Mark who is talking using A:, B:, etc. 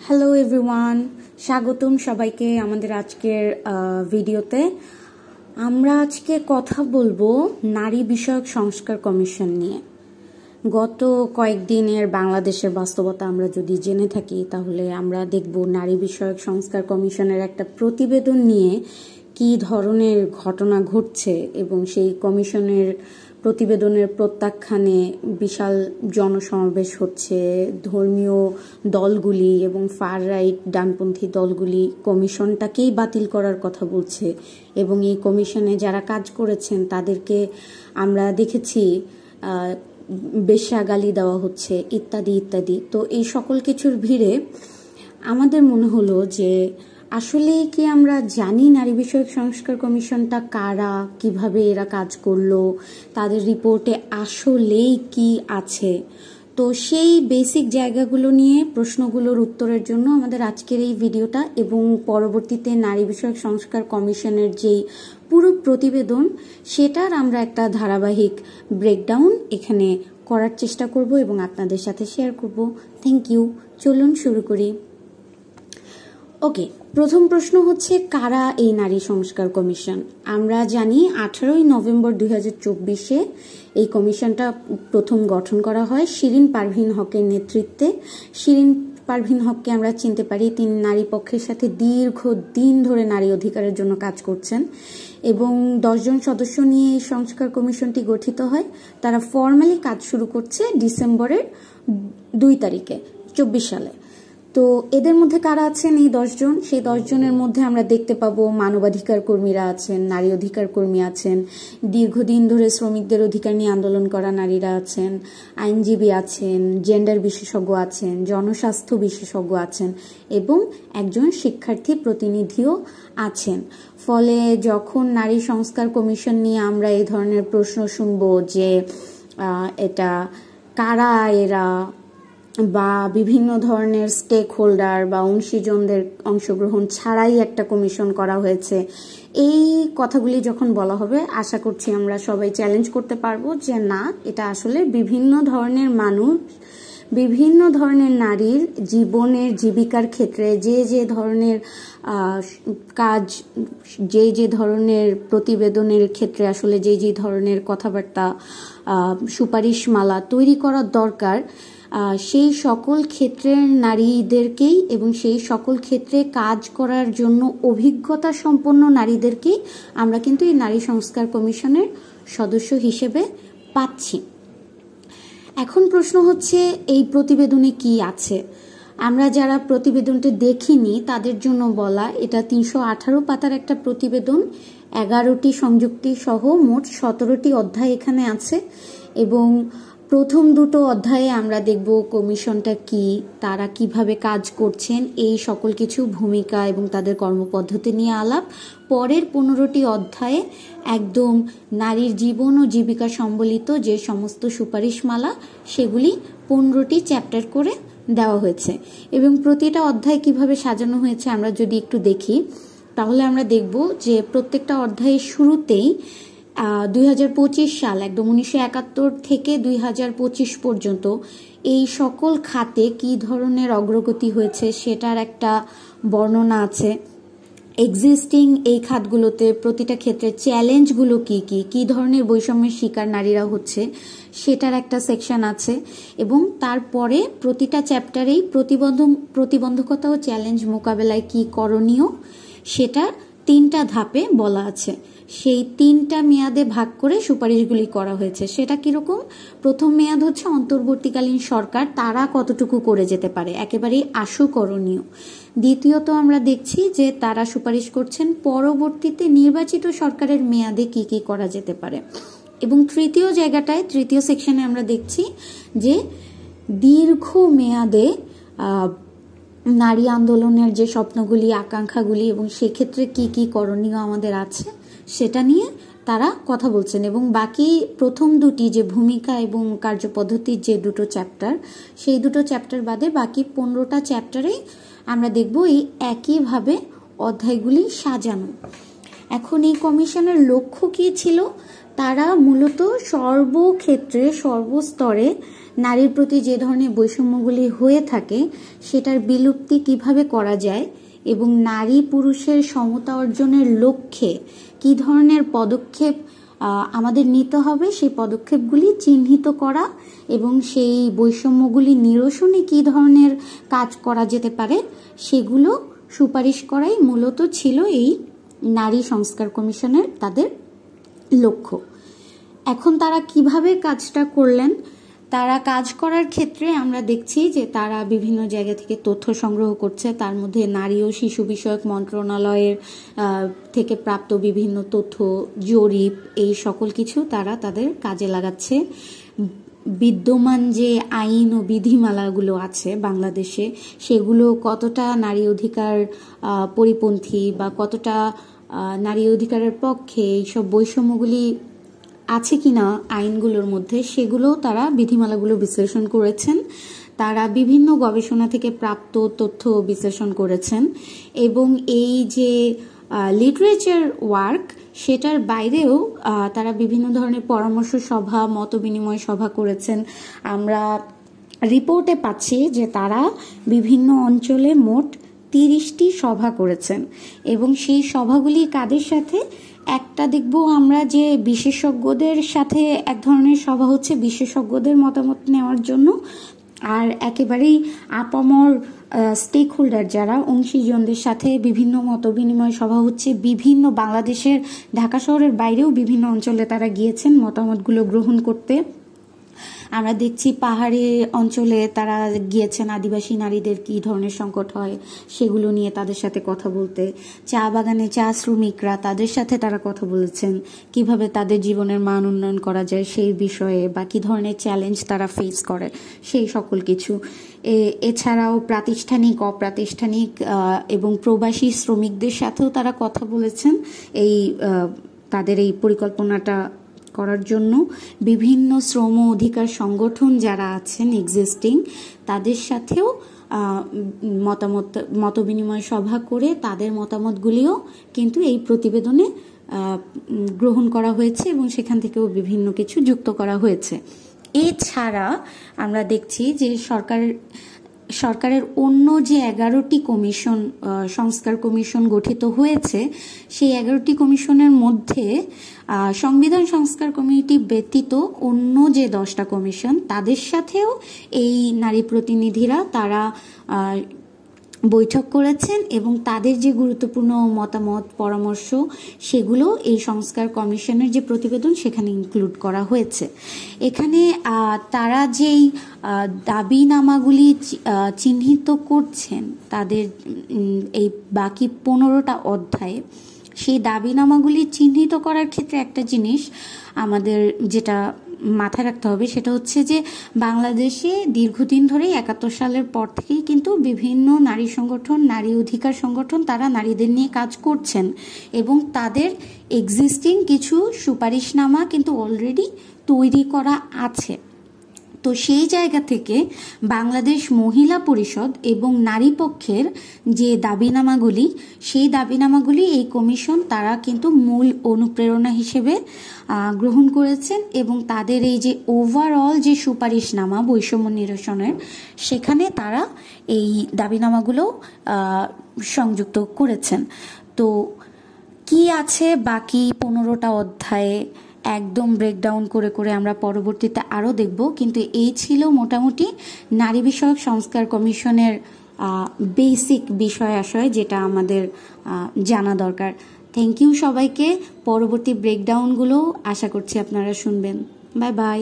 A: Hello everyone, স্বাগতম সবাইকে আমাদের আজকের ভিডিওতে। আমরা আজকে কথা বলবো নারী বিষয়ক সংস্কার কমিশন নিয়ে। গত কয়েকদিনের বাংলাদেশের বাস্তবতা আমরা যদি জেনে থাকি তাহলে আমরা দেখব নারী বিষয়ক সংস্কার কমিশনের একটা প্রতিবেদন নিয়ে কি ধরনের ঘটনা ঘটছে এবং সেই কমিশনের প্রতিবেদনের প্রত্যাখ্যানে বিশাল জনসমাবেশ হচ্ছে। ধর্মীয় দলগুলি এবং ফার রাইট ডানপন্থী দলগুলি কমিশনটাকেই বাতিল করার কথা বলছে এবং এই কমিশনে যারা কাজ করেছেন তাদেরকে আমরা দেখেছি বেশ্যাগালি দেওয়া হচ্ছে ইত্যাদি ইত্যাদি। তো এই সকল কিছুর ভিড়ে আমাদের মনে হলো যে আসলে কি আমরা জানি নারী বিষয়ক সংস্কার কমিশনটা কারা, কিভাবে এরা কাজ করলো, তাদের রিপোর্টে আসলেই কি আছে। তো সেই বেসিক জায়গাগুলো নিয়ে প্রশ্নগুলোর উত্তরের জন্য আমাদের আজকের এই ভিডিওটা এবং পরবর্তীতে নারী বিষয়ক সংস্কার কমিশনের যেই পুরো প্রতিবেদন সেটার আমরা একটা ধারাবাহিক ব্রেকডাউন এখানে করার চেষ্টা করব এবং আপনাদের সাথে শেয়ার করব। Thank you. চলুন শুরু করি। ওকে, প্রথম প্রশ্ন হচ্ছে কারা এই নারী সংস্কার কমিশন। আমরা জানি 18ই নভেম্বর 2024-এ এই কমিশনটা প্রথম গঠন করা হয় শিরিন পারভীন হকের নেতৃত্বে। শিরিন পারভীন হককে আমরা চিনতে পারি, তিনি নারী পক্ষের সাথে দীর্ঘদিন ধরে নারী অধিকারের জন্য কাজ করছেন এবং 10 জন সদস্য নিয়ে এই সংস্কার কমিশনটি গঠিত হয়। তারা ফর্মালি কাজ শুরু করছে ডিসেম্বরের 2 তারিখে 24 সালে। তো এদের মধ্যে কারা আছেন এই 10 জন? সেই 10 জনের মধ্যে আমরা দেখতে পাবো মানবাধিকার কর্মীরা আছেন, নারী অধিকার কর্মী আছেন, দীর্ঘদিন ধরে শ্রমিকদের অধিকার নিয়ে আন্দোলন করা নারীরা আছেন, আইনজীবী আছেন, জেন্ডার বিশেষজ্ঞ আছেন, জনস্বাস্থ্য বিশেষজ্ঞ আছেন এবং একজন শিক্ষার্থী প্রতিনিধিও আছেন। ফলে যখন নারী সংস্কার কমিশন নিয়ে আমরা এই ধরনের প্রশ্ন শুনবো যে এটা কারা এরা, বা বিভিন্ন ধরনের স্টেক হোল্ডার বা অংশীজনদের অংশগ্রহণ ছাড়াই একটা কমিশন করা হয়েছে, এই কথাগুলি যখন বলা হবে আশা করছি আমরা সবাই চ্যালেঞ্জ করতে পারবো যে না, এটা আসলে বিভিন্ন ধরনের মানুষ, বিভিন্ন ধরনের নারীর জীবনের জীবিকার ক্ষেত্রে যে ধরনের কাজ, যে ধরনের প্রতিবেদনের ক্ষেত্রে আসলে যে ধরনের কথাবার্তা সুপারিশমালা তৈরি করার দরকার, সেই সকল ক্ষেত্রের নারীদেরকেই এবং সেই সকল ক্ষেত্রে কাজ করার জন্য অভিজ্ঞতা সম্পন্ন নারীদেরকেই আমরা কিন্তু এই নারী সংস্কার কমিশনের সদস্য হিসেবে পাচ্ছি। এখন প্রশ্ন হচ্ছে এই প্রতিবেদনে কি আছে। আমরা যারা প্রতিবেদনটি দেখিনি তাদের জন্য বলা, এটা 318 পাতার একটা প্রতিবেদন, 11টি সংযুক্তি সহ মোট 17টি অধ্যায় এখানে আছে এবং প্রথম দুটো অধ্যায়ে আমরা দেখব কমিশনটা কি, তারা কিভাবে কাজ করছেন, এই সকল কিছু ভূমিকা এবং তাদের কর্মপদ্ধতি নিয়ে আলাপ। পরের 15টি অধ্যায়ে একদম নারীর জীবন ও জীবিকা সম্বলিত যে সমস্ত সুপারিশমালা সেগুলি 15টি চ্যাপ্টার করে দেওয়া হয়েছে এবং প্রতিটা অধ্যায় কিভাবে সাজানো হয়েছে আমরা যদি একটু দেখি তাহলে আমরা দেখব যে প্রত্যেকটা অধ্যায়ের শুরুতেই 2025 সাল, একদম 1971 থেকে 2025 পর্যন্ত এই সকল খাতে কি ধরনের অগ্রগতি হয়েছে সেটার একটা বর্ণনা আছে। এক্সিস্টিং এই খাতগুলোতে প্রতিটা ক্ষেত্রে চ্যালেঞ্জগুলো কি ধরনের বৈষম্যের শিকার নারীরা হচ্ছে সেটার একটা সেকশন আছে এবং তারপরে প্রতিটা চ্যাপ্টারেই প্রতিবন্ধকতা ও চ্যালেঞ্জ মোকাবেলায় কি করণীয় সেটা 3টা ধাপে বলা আছে। সেই 3টা মেয়াদে ভাগ করে সুপারিশগুলি করা হয়েছে। সেটা কিরকম? প্রথম মেয়াদ হচ্ছে অন্তর্বর্তীকালীন সরকার, তারা কতটুকু করে যেতে পারে, একেবারেই আশু করণীয়। দ্বিতীয়ত আমরা দেখছি যে তারা সুপারিশ করছেন পরবর্তীতে নির্বাচিত সরকারের মেয়াদে কি করা যেতে পারে এবং তৃতীয় সেকশনে আমরা দেখছি যে দীর্ঘ মেয়াদে নারী আন্দোলনের যে স্বপ্নগুলি, আকাঙ্ক্ষাগুলি এবং সেক্ষেত্রে কি করণীয় আমাদের আছে সেটা নিয়ে তারা কথা বলছেন এবং বাকি প্রথম দুটি যে ভূমিকা এবং কার্যপদ্ধতির যে দুটো চ্যাপ্টার, সেই দুটো চ্যাপ্টার বাদে বাকি 15টা চ্যাপ্টারে আমরা দেখব এই একইভাবে অধ্যায়গুলি সাজানো। এখন এই কমিশনের লক্ষ্য কি ছিল? তারা মূলত সর্বক্ষেত্রে সর্বস্তরে নারীর প্রতি যে ধরনের বৈষম্যগুলি হয়ে থাকে সেটার বিলুপ্তি কিভাবে করা যায় এবং নারী পুরুষের সমতা অর্জনের লক্ষ্যে কি ধরনের পদক্ষেপ আমাদের নিতে হবে, সেই পদক্ষেপগুলি চিহ্নিত করা এবং সেই বৈষম্যগুলি নিরসনে কি ধরনের কাজ করা যেতে পারে সেগুলো সুপারিশ করাই মূলত ছিল এই নারী সংস্কার কমিশনের তাদের লক্ষ্য। এখন তারা কিভাবে কাজটা করলেন? তারা কাজ করার ক্ষেত্রে আমরা দেখছি যে তারা বিভিন্ন জায়গা থেকে তথ্য সংগ্রহ করছে, তার মধ্যে নারী ও শিশু বিষয়ক মন্ত্রণালয়ের থেকে প্রাপ্ত বিভিন্ন তথ্য, জরিপ, এই সকল কিছু তারা তাদের কাজে লাগাচ্ছে। বিদ্যমান যে আইন ও বিধিমালাগুলো আছে বাংলাদেশে, সেগুলো কতটা নারী অধিকার পরিপন্থী বা কতটা নারী অধিকারের পক্ষে, এইসব বৈষম্যগুলি আছে কিনা আইনগুলোর মধ্যে, সেগুলো তারা বিধিমালাগুলো বিশ্লেষণ করেছেন। তারা বিভিন্ন গবেষণা থেকে প্রাপ্ত তথ্য বিশ্লেষণ করেছেন এবং এই যে লিটারেচার ওয়ার্ক, সেটার বাইরেও তারা বিভিন্ন ধরনের পরামর্শ সভা, মত বিনিময় সভা করেছেন। আমরা রিপোর্টে পাচ্ছি যে তারা বিভিন্ন অঞ্চলে মোট 30টি সভা করেছেন এবং সেই সভাগুলি কাদের সাথে? একটা দেখব আমরা যে বিশেষজ্ঞদের সাথে এক ধরনের সভা হচ্ছে বিশেষজ্ঞদের মতামত নেওয়ার জন্য, আর একেবারেই আপামর স্টেক হোল্ডার যারা অংশীজনদের সাথে বিভিন্ন মত বিনিময় সভা হচ্ছে। বিভিন্ন বাংলাদেশের ঢাকা শহরের বাইরেও বিভিন্ন অঞ্চলে তারা গিয়েছেন মতামতগুলো গ্রহণ করতে। আমরা দেখছি পাহাড়ি অঞ্চলে তারা গিয়েছেন আদিবাসী নারীদের কি ধরনের সংকট হয় সেগুলো নিয়ে তাদের সাথে কথা বলতে। চা বাগানে চা শ্রমিকরা, তাদের সাথে তারা কথা বলেছেন কিভাবে তাদের জীবনের মান উন্নয়ন করা যায় সেই বিষয়ে, বা কি ধরনের চ্যালেঞ্জ তারা ফেস করে সেই সকল কিছু। এছাড়াও প্রাতিষ্ঠানিক, অপ্রাতিষ্ঠানিক এবং প্রবাসী শ্রমিকদের সাথেও তারা কথা বলেছেন এই তাদের এই পরিকল্পনাটা করার জন্য। বিভিন্ন শ্রম অধিকার সংগঠন যারা আছেন এক্সিস্টিং, তাদের সাথেও মত বিনিময় সভা করে তাদের মতামতগুলিও কিন্তু এই প্রতিবেদনে গ্রহণ করা হয়েছে এবং সেখান থেকেও বিভিন্ন কিছু যুক্ত করা হয়েছে। এছাড়া আমরা দেখছি যে সরকারের অন্য যে 11টি কমিশন, সংস্কার কমিশন গঠিত হয়েছে, সেই 11টি কমিশনের মধ্যে সংবিধান সংস্কার কমিটি ব্যতীত অন্য যে 10টা কমিশন, তাদের সাথেও এই নারী প্রতিনিধিরা তারা বৈঠক করেছেন এবং তাদের যে গুরুত্বপূর্ণ মতামত, পরামর্শ, সেগুলো এই সংস্কার কমিশনের যে প্রতিবেদন সেখানে ইনক্লুড করা হয়েছে। এখানে তারা যেই দাবিনামাগুলি চিহ্নিত করছেন তাদের এই বাকি 15টা অধ্যায়ে, সেই দাবিনামাগুলি চিহ্নিত করার ক্ষেত্রে একটা জিনিস আমাদের যেটা মাথায় রাখতে হবে সেটা হচ্ছে যে বাংলাদেশে দীর্ঘদিন ধরেই 71 সালের পর থেকেই কিন্তু বিভিন্ন নারী সংগঠন, নারী অধিকার সংগঠন তারা নারীদের নিয়ে কাজ করছেন এবং তাদের এক্সিস্টিং কিছু সুপারিশনামা কিন্তু অলরেডি তৈরি করা আছে। তো সেই জায়গা থেকে বাংলাদেশ মহিলা পরিষদ এবং নারী পক্ষের যে দাবিনামাগুলি, সেই দাবিনামাগুলি এই কমিশন তারা কিন্তু মূল অনুপ্রেরণা হিসেবে গ্রহণ করেছেন এবং তাদের এই যে ওভারঅল যে সুপারিশনামা বৈষম্য নিরসনের, সেখানে তারা এই দাবিনামাগুলো সংযুক্ত করেছেন। তো কি আছে বাকি 15টা অধ্যায়ে একদম ব্রেকডাউন করে করে আমরা পরবর্তীতে আরও দেখব, কিন্তু এই ছিল মোটামুটি নারী বিষয়ক সংস্কার কমিশনের বেসিক বিষয় আশয় যেটা আমাদের জানা দরকার। থ্যাংক ইউ সবাইকে। পরবর্তী ব্রেকডাউনগুলো আশা করছি আপনারা শুনবেন। Bye bye.